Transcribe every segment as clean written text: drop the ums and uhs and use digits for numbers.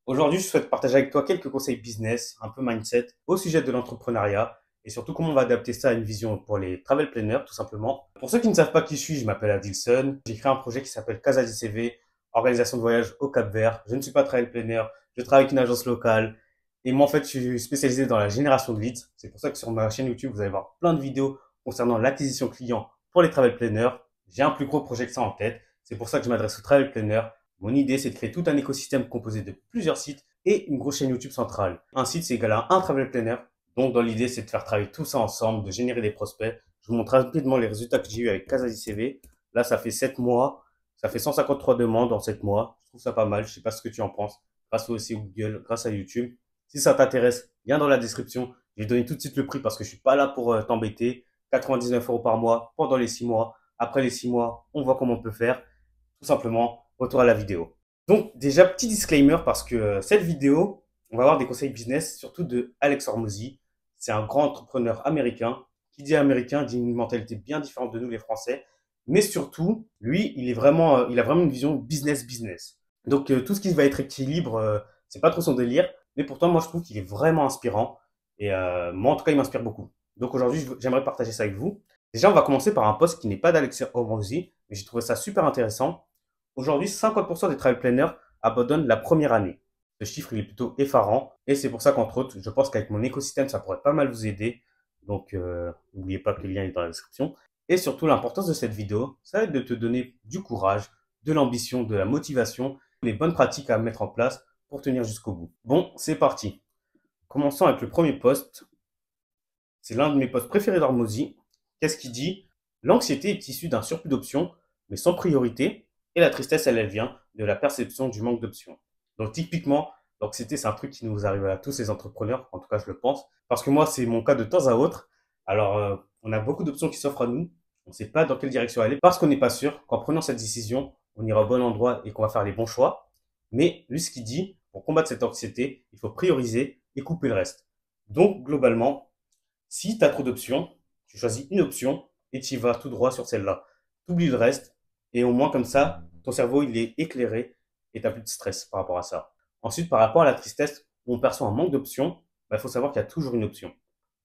Aujourd'hui, je souhaite partager avec toi quelques conseils business, un peu mindset, au sujet de l'entrepreneuriat et surtout comment on va adapter ça à une vision pour les travel planners, tout simplement. Pour ceux qui ne savent pas qui je m'appelle Adilson. J'ai créé un projet qui s'appelle Casa CV, organisation de voyage au Cap-Vert. Je ne suis pas travel planner, je travaille avec une agence locale. Et moi, en fait, je suis spécialisé dans la génération de leads. C'est pour ça que sur ma chaîne YouTube, vous allez voir plein de vidéos concernant l'acquisition client pour les travel planners. J'ai un plus gros projet que ça en tête. C'est pour ça que je m'adresse aux travel planners. Mon idée, c'est de créer tout un écosystème composé de plusieurs sites et une grosse chaîne YouTube centrale. Un site, c'est égal à un travel planner. Donc, dans l'idée, c'est de faire travailler tout ça ensemble, de générer des prospects. Je vous montre rapidement les résultats que j'ai eu avec Casa CV. Là, ça fait 7 mois. Ça fait 153 demandes en 7 mois. Je trouve ça pas mal. Je sais pas ce que tu en penses. Grâce aussi Google, grâce à YouTube. Si ça t'intéresse, viens dans la description. Je vais donner tout de suite le prix parce que je suis pas là pour t'embêter. 99 euros par mois pendant les 6 mois. Après les 6 mois, on voit comment on peut faire. Tout simplement, retour à la vidéo. Donc déjà, petit disclaimer parce que cette vidéo, on va avoir des conseils business, surtout de Alex Hormozy. C'est un grand entrepreneur américain. Qui dit américain dit une mentalité bien différente de nous les Français. Mais surtout, lui, il a vraiment une vision business. Donc tout ce qui va être équilibre, c'est pas trop son délire. Mais pourtant, moi, je trouve qu'il est vraiment inspirant. Et moi, en tout cas, il m'inspire beaucoup. Donc aujourd'hui, j'aimerais partager ça avec vous. Déjà, on va commencer par un post qui n'est pas d'Alex Hormozy, mais j'ai trouvé ça super intéressant. Aujourd'hui, 50% des travel planners abandonnent la première année. Ce chiffre, il est plutôt effarant. Et c'est pour ça qu'entre autres, je pense qu'avec mon écosystème, ça pourrait pas mal vous aider. Donc, n'oubliez pas que le lien est dans la description. Et surtout, l'importance de cette vidéo, ça va être de te donner du courage, de l'ambition, de la motivation, les bonnes pratiques à mettre en place pour tenir jusqu'au bout. Bon, c'est parti. Commençons avec le premier post. C'est l'un de mes posts préférés d'Hormozy. Qu'est-ce qu'il dit? L'anxiété est issue d'un surplus d'options, mais sans priorité, et la tristesse, elle vient de la perception du manque d'options. Donc typiquement, l'anxiété, c'est un truc qui nous arrive à tous les entrepreneurs, en tout cas je le pense, parce que moi, c'est mon cas de temps à autre. Alors, on a beaucoup d'options qui s'offrent à nous, on ne sait pas dans quelle direction aller, parce qu'on n'est pas sûr qu'en prenant cette décision, on ira au bon endroit et qu'on va faire les bons choix. Mais lui, ce qu'il dit, pour combattre cette anxiété, il faut prioriser et couper le reste. Donc, globalement, si tu as trop d'options, tu choisis une option et tu y vas tout droit sur celle-là. Tu oublies le reste et au moins comme ça, ton cerveau il est éclairé et tu n'as plus de stress par rapport à ça. Ensuite, par rapport à la tristesse, où on perçoit un manque d'options, il faut savoir qu'il y a toujours une option.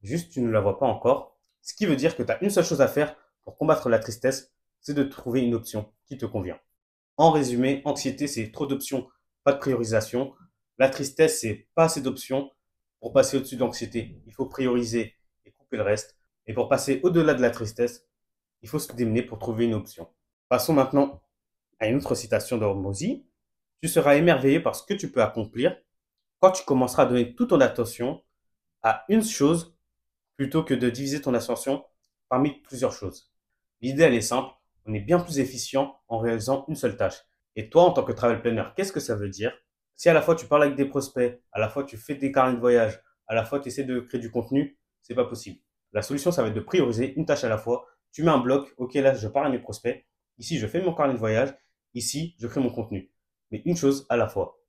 Juste, tu ne la vois pas encore. Ce qui veut dire que tu as une seule chose à faire pour combattre la tristesse, c'est de trouver une option qui te convient. En résumé, anxiété, c'est trop d'options, pas de priorisation. La tristesse, c'est pas assez d'options. Pour passer au-dessus de l'anxiété, il faut prioriser et couper le reste. Et pour passer au-delà de la tristesse, il faut se démener pour trouver une option. Passons maintenant à une autre citation d'Hormozy. Tu seras émerveillé par ce que tu peux accomplir quand tu commenceras à donner toute ton attention à une chose plutôt que de diviser ton attention parmi plusieurs choses. L'idée, elle est simple. On est bien plus efficient en réalisant une seule tâche. Et toi, en tant que travel planner, qu'est-ce que ça veut dire? Si à la fois tu parles avec des prospects, à la fois tu fais des carnets de voyage, à la fois tu essaies de créer du contenu, c'est pas possible. La solution, ça va être de prioriser une tâche à la fois. Tu mets un bloc, ok, là, je parle à mes prospects. Ici, je fais mon carnet de voyage. Ici, je crée mon contenu. Mais une chose à la fois.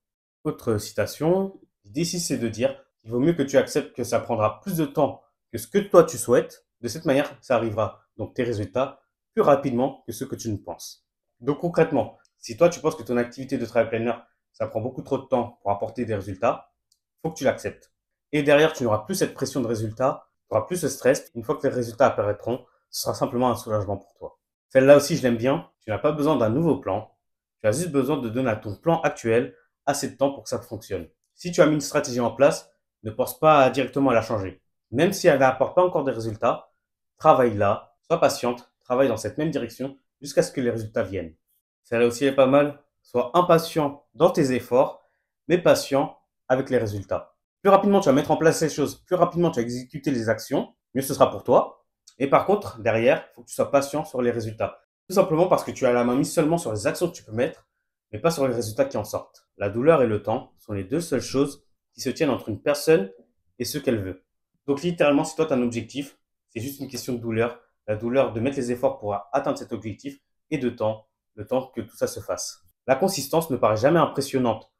Autre citation. L'idée ici, c'est de dire qu'il vaut mieux que tu acceptes que ça prendra plus de temps que ce que toi tu souhaites. De cette manière, ça arrivera. Donc tes résultats plus rapidement que ce que tu ne penses. Donc concrètement, si toi tu penses que ton activité de travail planner, ça prend beaucoup trop de temps pour apporter des résultats, il faut que tu l'acceptes. Et derrière, tu n'auras plus cette pression de résultats, tu n'auras plus ce stress. Une fois que les résultats apparaîtront, ce sera simplement un soulagement pour toi. Celle-là aussi, je l'aime bien. Tu n'as pas besoin d'un nouveau plan. Tu as juste besoin de donner à ton plan actuel assez de temps pour que ça fonctionne. Si tu as mis une stratégie en place, ne pense pas directement à la changer. Même si elle n'apporte pas encore des résultats, travaille là, sois patiente, travaille dans cette même direction jusqu'à ce que les résultats viennent. Celle-là aussi est pas mal. Sois impatient dans tes efforts, mais patient avec les résultats. Plus rapidement tu vas mettre en place ces choses, plus rapidement tu vas exécuter les actions, mieux ce sera pour toi. Et par contre, derrière, il faut que tu sois patient sur les résultats. Tout simplement parce que tu as la main mise seulement sur les actions que tu peux mettre, mais pas sur les résultats qui en sortent. La douleur et le temps sont les deux seules choses qui se tiennent entre une personne et ce qu'elle veut. Donc littéralement, si toi tu as un objectif, c'est juste une question de douleur. La douleur de mettre les efforts pour atteindre cet objectif et de temps, le temps que tout ça se fasse. La consistance ne paraît jamais impressionnante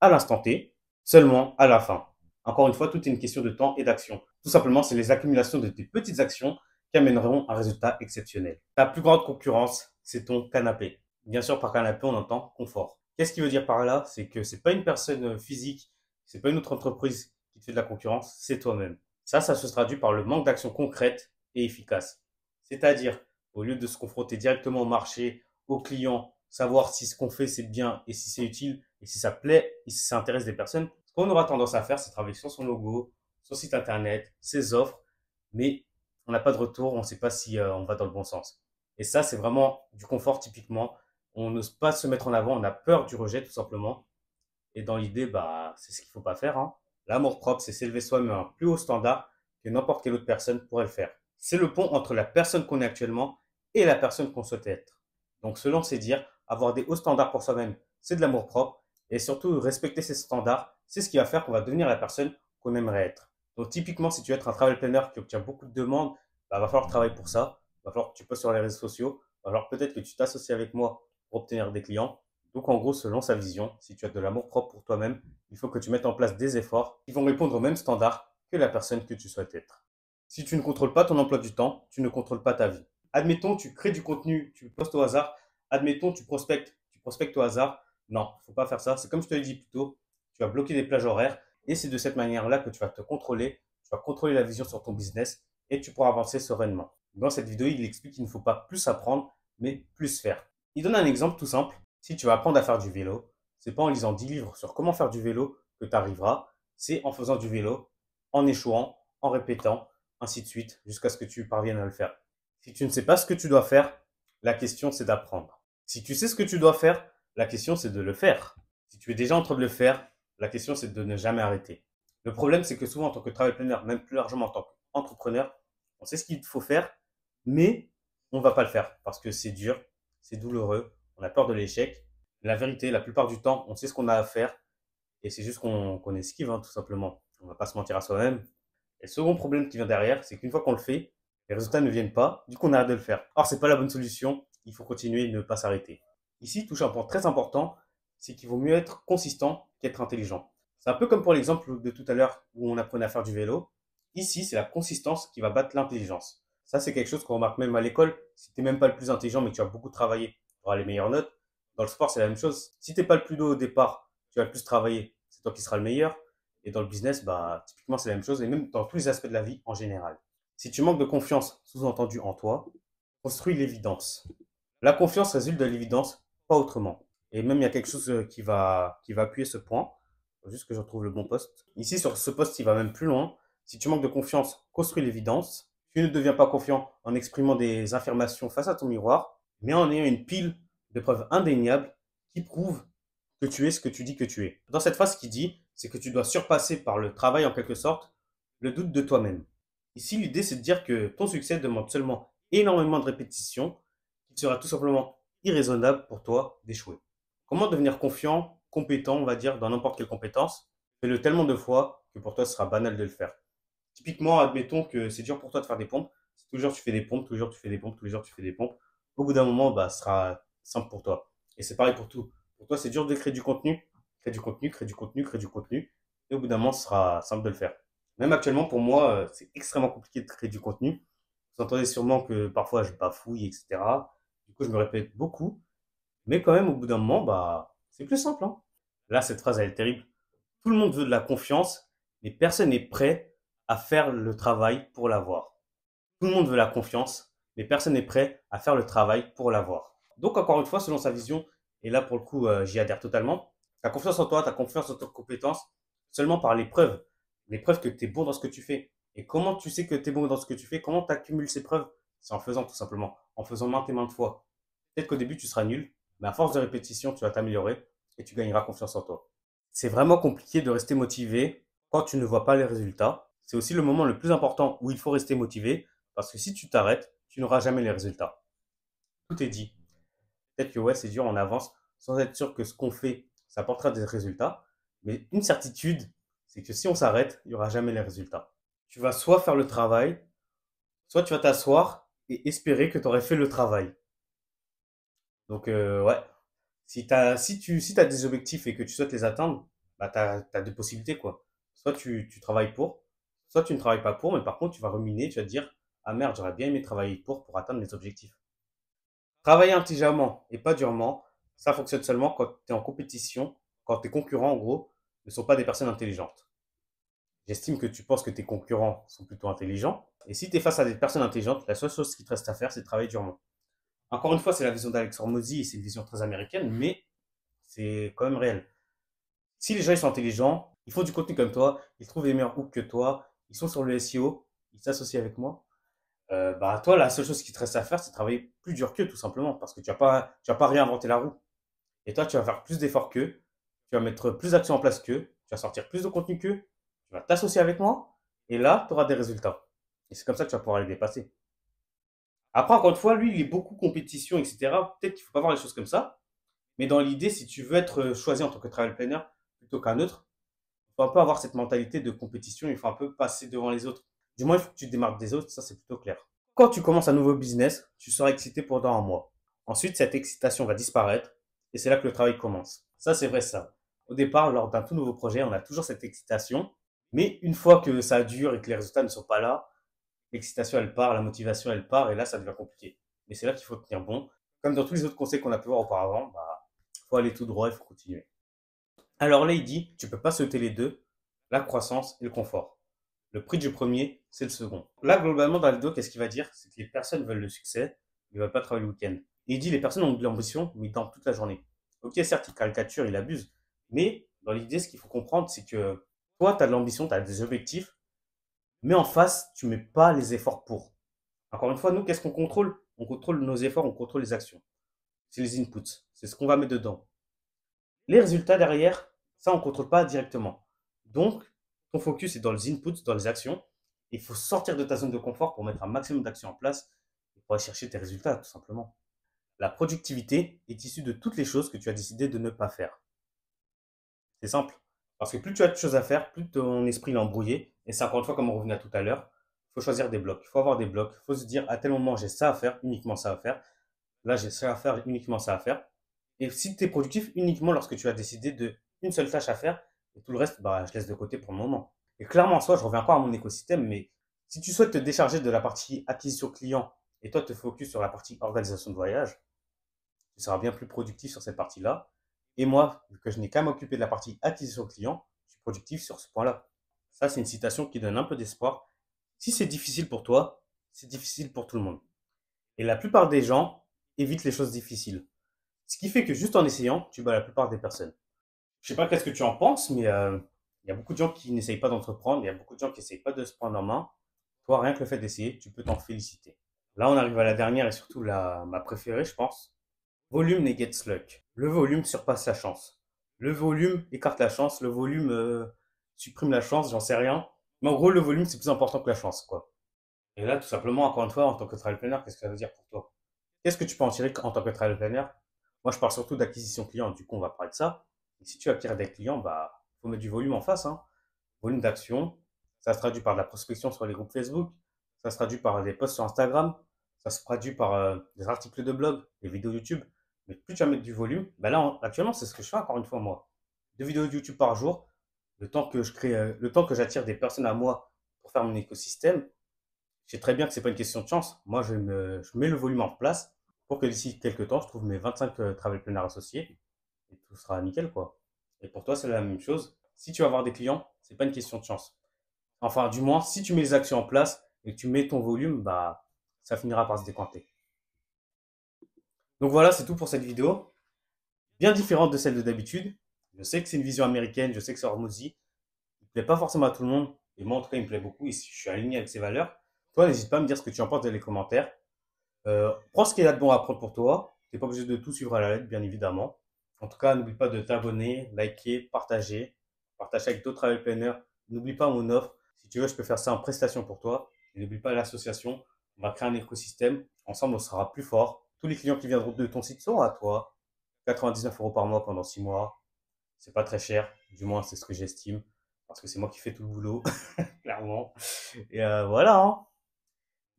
à l'instant T, seulement à la fin. Encore une fois, tout est une question de temps et d'action. Tout simplement, c'est les accumulations de tes petites actions qui amèneront un résultat exceptionnel. Ta plus grande concurrence, c'est ton canapé. Bien sûr, par canapé, on entend confort. Qu'est-ce qu'il veut dire par là? C'est que c'est pas une personne physique, c'est pas une autre entreprise qui te fait de la concurrence, c'est toi-même. Ça se traduit par le manque d'action concrète et efficace. C'est-à-dire, au lieu de se confronter directement au marché, aux clients, savoir si ce qu'on fait c'est bien et si c'est utile et si ça plaît et si ça intéresse des personnes, ce qu'on aura tendance à faire, c'est travailler sur son logo, son site internet, ses offres, mais on n'a pas de retour, on ne sait pas si on va dans le bon sens. Et ça, c'est vraiment du confort typiquement. On n'ose pas se mettre en avant, on a peur du rejet tout simplement. Et dans l'idée, bah, c'est ce qu'il faut pas faire, hein. L'amour propre, c'est s'élever soi-même à un plus haut standard que n'importe quelle autre personne pourrait le faire. C'est le pont entre la personne qu'on est actuellement et la personne qu'on souhaite être. Donc, selon c'est dire, avoir des hauts standards pour soi-même, c'est de l'amour propre. Et surtout, respecter ces standards, c'est ce qui va faire qu'on va devenir la personne qu'on aimerait être. Donc, typiquement, si tu veux être un travel planner qui obtient beaucoup de demandes, bah, va falloir travailler pour ça. Va falloir que tu postes sur les réseaux sociaux. Va falloir peut-être que tu t'associes avec moi pour obtenir des clients. Donc, en gros, selon sa vision, si tu as de l'amour propre pour toi-même, il faut que tu mettes en place des efforts qui vont répondre aux mêmes standards que la personne que tu souhaites être. Si tu ne contrôles pas ton emploi du temps, tu ne contrôles pas ta vie. Admettons, tu crées du contenu, tu postes au hasard. Admettons, tu prospectes au hasard. Non, faut pas faire ça. C'est comme je te l'ai dit plus tôt, tu vas bloquer des plages horaires et c'est de cette manière-là que tu vas te contrôler, tu vas contrôler la vision sur ton business et tu pourras avancer sereinement. Dans cette vidéo, il explique qu'il ne faut pas plus apprendre, mais plus faire. Il donne un exemple tout simple. Si tu vas apprendre à faire du vélo, c'est pas en lisant 10 livres sur comment faire du vélo que tu arriveras, c'est en faisant du vélo, en échouant, en répétant, ainsi de suite, jusqu'à ce que tu parviennes à le faire. Si tu ne sais pas ce que tu dois faire, la question c'est d'apprendre. Si tu sais ce que tu dois faire, la question c'est de le faire. Si tu es déjà en train de le faire, la question c'est de ne jamais arrêter. Le problème c'est que souvent en tant que travail planner, même plus largement en tant qu'entrepreneur, on sait ce qu'il faut faire, mais on ne va pas le faire parce que c'est dur, c'est douloureux, on a peur de l'échec. La vérité, la plupart du temps, on sait ce qu'on a à faire et c'est juste qu'on esquive, hein, tout simplement. On ne va pas se mentir à soi-même. Et le second problème qui vient derrière, c'est qu'une fois qu'on le fait, les résultats ne viennent pas, du coup on arrête de le faire. Or, c'est pas la bonne solution, il faut continuer et ne pas s'arrêter. Ici, touche un point très important, c'est qu'il vaut mieux être consistant qu'être intelligent. C'est un peu comme pour l'exemple de tout à l'heure où on apprenait à faire du vélo. Ici, c'est la consistance qui va battre l'intelligence. Ça, c'est quelque chose qu'on remarque même à l'école. Si tu n'es même pas le plus intelligent, mais que tu as beaucoup travaillé, tu auras les meilleures notes. Dans le sport, c'est la même chose. Si tu n'es pas le plus doué au départ, tu vas le plus travailler, c'est toi qui seras le meilleur. Et dans le business, bah, typiquement, c'est la même chose, et même dans tous les aspects de la vie en général. Si tu manques de confiance, sous-entendu en toi, construis l'évidence. La confiance résulte de l'évidence, pas autrement. Et même, il y a quelque chose qui va appuyer ce point. Faut juste que je retrouve le bon poste. Ici, sur ce poste, il va même plus loin. Si tu manques de confiance, construis l'évidence. Tu ne deviens pas confiant en exprimant des affirmations face à ton miroir, mais en ayant une pile de preuves indéniables qui prouvent que tu es ce que tu dis que tu es. Dans cette phrase, ce qu'il dit, c'est que tu dois surpasser par le travail, en quelque sorte, le doute de toi-même. Ici, l'idée, c'est de dire que ton succès demande seulement énormément de répétitions, qu'il sera tout simplement irraisonnable pour toi d'échouer. Comment devenir confiant, compétent, on va dire, dans n'importe quelle compétence? Fais-le tellement de fois que pour toi, ce sera banal de le faire. Typiquement, admettons que c'est dur pour toi de faire des pompes. Si tous les jours tu fais des pompes, tous les jours tu fais des pompes, tous les jours tu fais des pompes, au bout d'un moment, bah, ce sera simple pour toi. Et c'est pareil pour tout. Pour toi, c'est dur de créer du contenu, créer du contenu, créer du contenu, créer du contenu. Et au bout d'un moment, ce sera simple de le faire. Même actuellement, pour moi, c'est extrêmement compliqué de créer du contenu. Vous entendez sûrement que parfois je bafouille, etc. Du coup, je me répète beaucoup. Mais quand même, au bout d'un moment, bah, c'est plus simple, hein. Là, cette phrase, elle est terrible. Tout le monde veut de la confiance, mais personne n'est prêt à faire le travail pour l'avoir. Tout le monde veut la confiance, mais personne n'est prêt à faire le travail pour l'avoir. Donc, encore une fois, selon sa vision, et là, pour le coup, j'y adhère totalement, ta confiance en toi, ta confiance en tes compétences, seulement par les preuves que tu es bon dans ce que tu fais. Et comment tu sais que tu es bon dans ce que tu fais? Comment tu accumules ces preuves? C'est en faisant tout simplement, en faisant maintes et maintes fois. Peut-être qu'au début, tu seras nul, mais à force de répétition, tu vas t'améliorer et tu gagneras confiance en toi. C'est vraiment compliqué de rester motivé quand tu ne vois pas les résultats. C'est aussi le moment le plus important où il faut rester motivé parce que si tu t'arrêtes, tu n'auras jamais les résultats. Tout est dit. Peut-être que ouais, c'est dur, on avance sans être sûr que ce qu'on fait, ça apportera des résultats. Mais une certitude, c'est que si on s'arrête, il n'y aura jamais les résultats. Tu vas soit faire le travail, soit tu vas t'asseoir et espérer que tu aurais fait le travail. Donc ouais, si t'as des objectifs et que tu souhaites les atteindre, bah t'as deux possibilités quoi. Soit tu travailles pour, soit tu ne travailles pas pour, mais par contre tu vas ruminer, tu vas te dire, ah merde, j'aurais bien aimé travailler pour atteindre mes objectifs. Travailler intelligemment et pas durement, Ça fonctionne seulement quand tu es en compétition, quand tes concurrents, en gros, ne sont pas des personnes intelligentes. J'estime que tu penses que tes concurrents sont plutôt intelligents. Et si tu es face à des personnes intelligentes, la seule chose qui te reste à faire, c'est de travailler durement. Encore une fois, c'est la vision d'Alex Hormozy et c'est une vision très américaine, mais c'est quand même réel. Si les gens ils sont intelligents, ils font du contenu comme toi, ils trouvent les meilleurs hooks que toi, ils sont sur le SEO, ils s'associent avec moi, bah toi, la seule chose qui te reste à faire, c'est travailler plus dur qu'eux, tout simplement, parce que tu vas pas réinventer la roue. Et toi, tu vas faire plus d'efforts qu'eux, tu vas mettre plus d'actions en place qu'eux, tu vas sortir plus de contenu qu'eux, tu vas t'associer avec moi, et là, tu auras des résultats. Et c'est comme ça que tu vas pouvoir les dépasser. Après, encore une fois, lui, il est beaucoup compétition, etc. Peut-être qu'il faut pas voir les choses comme ça, mais dans l'idée, si tu veux être choisi en tant que travel planner plutôt qu'un autre, il faut un peu avoir cette mentalité de compétition, il faut un peu passer devant les autres. Du moins, il faut que tu te démarques des autres, ça c'est plutôt clair. Quand tu commences un nouveau business, tu seras excité pendant un mois. Ensuite, cette excitation va disparaître et c'est là que le travail commence. Ça, c'est vrai ça. Au départ, lors d'un tout nouveau projet, on a toujours cette excitation, mais une fois que ça dure et que les résultats ne sont pas là, l'excitation elle part, la motivation elle part et là ça devient compliqué. Mais c'est là qu'il faut tenir bon. Comme dans tous les autres conseils qu'on a pu voir auparavant, bah, faut aller tout droit, il faut continuer. Alors là, il dit, tu peux pas sauter les deux, la croissance et le confort. Le prix du premier, c'est le second. Là, globalement, dans la vidéo, qu'est-ce qu'il va dire? C'est que les personnes veulent le succès, ils ne veulent pas travailler le week-end. Et il dit, les personnes ont de l'ambition, mais dans toute la journée. Ok, certes, il caricature, il abuse, mais dans l'idée, ce qu'il faut comprendre, c'est que toi, tu as de l'ambition, tu as des objectifs, mais en face, tu mets pas les efforts pour. Encore une fois, nous, qu'est-ce qu'on contrôle? On contrôle nos efforts, on contrôle les actions. C'est les inputs, c'est ce qu'on va mettre dedans. Les résultats derrière, ça, on ne contrôle pas directement. Donc, ton focus est dans les inputs, dans les actions. Il faut sortir de ta zone de confort pour mettre un maximum d'actions en place et pour aller chercher tes résultats, tout simplement. La productivité est issue de toutes les choses que tu as décidé de ne pas faire. C'est simple. Parce que plus tu as de choses à faire, plus ton esprit est embrouillé. Et c'est encore une fois, comme on revenait à tout à l'heure, il faut choisir des blocs. Il faut avoir des blocs. Il faut se dire, à tel moment, j'ai ça à faire, uniquement ça à faire. Là, j'ai ça à faire, uniquement ça à faire. Et si tu es productif uniquement lorsque tu as décidé de une seule tâche à faire, et tout le reste, bah, je laisse de côté pour le moment. Et clairement, en soi, je reviens encore à mon écosystème, mais si tu souhaites te décharger de la partie acquisition client et toi te focus sur la partie organisation de voyage, tu seras bien plus productif sur cette partie-là. Et moi, vu que je n'ai qu'à m'occuper de la partie acquisition client, je suis productif sur ce point-là. Ça, c'est une citation qui donne un peu d'espoir. Si c'est difficile pour toi, c'est difficile pour tout le monde. Et la plupart des gens évitent les choses difficiles. Ce qui fait que juste en essayant, tu bats la plupart des personnes. Je sais pas qu'est-ce que tu en penses, mais il y a beaucoup de gens qui n'essayent pas d'entreprendre, il y a beaucoup de gens qui n'essayent pas de se prendre en main. Toi, rien que le fait d'essayer, tu peux t'en féliciter. Là, on arrive à la dernière et surtout ma préférée, je pense. Volume negates luck. Le volume surpasse la chance. Le volume écarte la chance, le volume supprime la chance, j'en sais rien. Mais en gros, le volume, c'est plus important que la chance, quoi. Et là, tout simplement, encore une fois, en tant que travel planner, qu'est-ce que ça veut dire pour toi? Qu'est-ce que tu peux en tirer en tant que travel planner? Moi, je parle surtout d'acquisition client, du coup, on va parler de ça. Et si tu acquiers des clients, bah, faut mettre du volume en face, hein. Volume d'action. Ça se traduit par de la prospection sur les groupes Facebook. Ça se traduit par des posts sur Instagram. Ça se traduit par des articles de blog, des vidéos YouTube. Mais plus tu vas mettre du volume, bah là, actuellement, c'est ce que je fais encore une fois, moi. 2 vidéos YouTube par jour. Le temps que je crée, le temps que j'attire des personnes à moi pour faire mon écosystème, je sais très bien que c'est pas une question de chance. Moi, je mets le volume en place pour que d'ici quelques temps, je trouve mes 25 travel planners associés et tout sera nickel, quoi. Et pour toi, c'est la même chose. Si tu vas avoir des clients, c'est pas une question de chance. Enfin, du moins, si tu mets les actions en place et que tu mets ton volume, bah, ça finira par se décanter. Donc voilà, c'est tout pour cette vidéo. Bien différente de celle de d'habitude. Je sais que c'est une vision américaine, je sais que c'est Hormozy. Il ne plaît pas forcément à tout le monde. Et moi, en tout cas, il me plaît beaucoup et je suis aligné avec ses valeurs. Toi, n'hésite pas à me dire ce que tu en penses dans les commentaires. Prends ce qu'il y a de bon à prendre pour toi. Tu n'es pas obligé de tout suivre à la lettre, bien évidemment. En tout cas, n'oublie pas de t'abonner, liker, partager. Partager avec d'autres travel planners. N'oublie pas mon offre. Si tu veux, je peux faire ça en prestation pour toi. Et n'oublie pas l'association. On va créer un écosystème. Ensemble, on sera plus fort. Tous les clients qui viendront de ton site seront à toi. 99 € par mois pendant 6 mois. C'est pas très cher. Du moins, c'est ce que j'estime. Parce que c'est moi qui fais tout le boulot. Clairement. Et voilà, hein.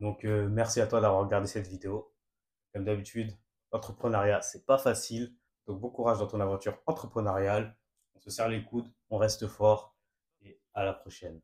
Donc, merci à toi d'avoir regardé cette vidéo. Comme d'habitude, l'entrepreneuriat, c'est pas facile. Donc, bon courage dans ton aventure entrepreneuriale. On se serre les coudes, on reste fort et à la prochaine.